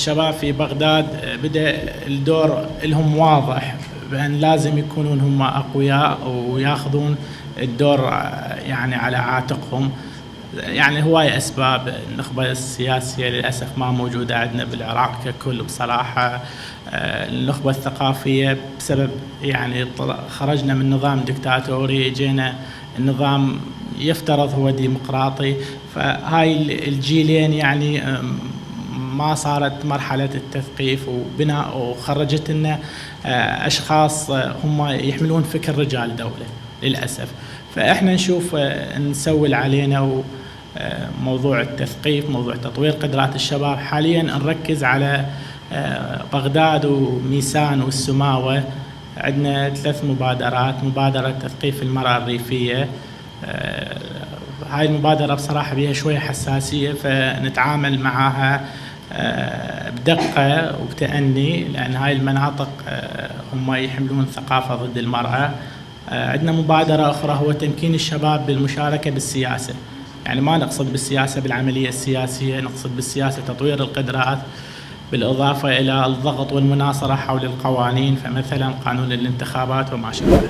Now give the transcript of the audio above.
الشباب في بغداد بدأ الدور لهم واضح بأن لازم يكونون هم أقوياء وياخذون الدور يعني على عاتقهم. يعني هواية أسباب. النخبة السياسية للأسف ما موجودة عندنا بالعراق ككل بصراحة. النخبة الثقافية بسبب يعني خرجنا من نظام دكتاتوري، جينا النظام يفترض هو ديمقراطي، فهاي الجيلين يعني ما صارت مرحلة التثقيف وبناء، وخرجت لنا أشخاص هم يحملون فكر رجال دولة للأسف. فإحنا نشوف نسوي علينا موضوع التثقيف، موضوع تطوير قدرات الشباب. حاليا نركز على بغداد وميسان والسماوة. عندنا 3 مبادرات: مبادرة تثقيف المرأة الريفية، هاي المبادرة بصراحة بيها شوية حساسية، فنتعامل معها بدقة وبتأني، لأن هاي المناطق هم يحملون ثقافة ضد المرأة. عندنا مبادرة أخرى هو تمكين الشباب بالمشاركة بالسياسة. يعني ما نقصد بالسياسة بالعملية السياسية، نقصد بالسياسة تطوير القدرات، بالإضافة إلى الضغط والمناصرة حول القوانين، فمثلا قانون الانتخابات وما شابه.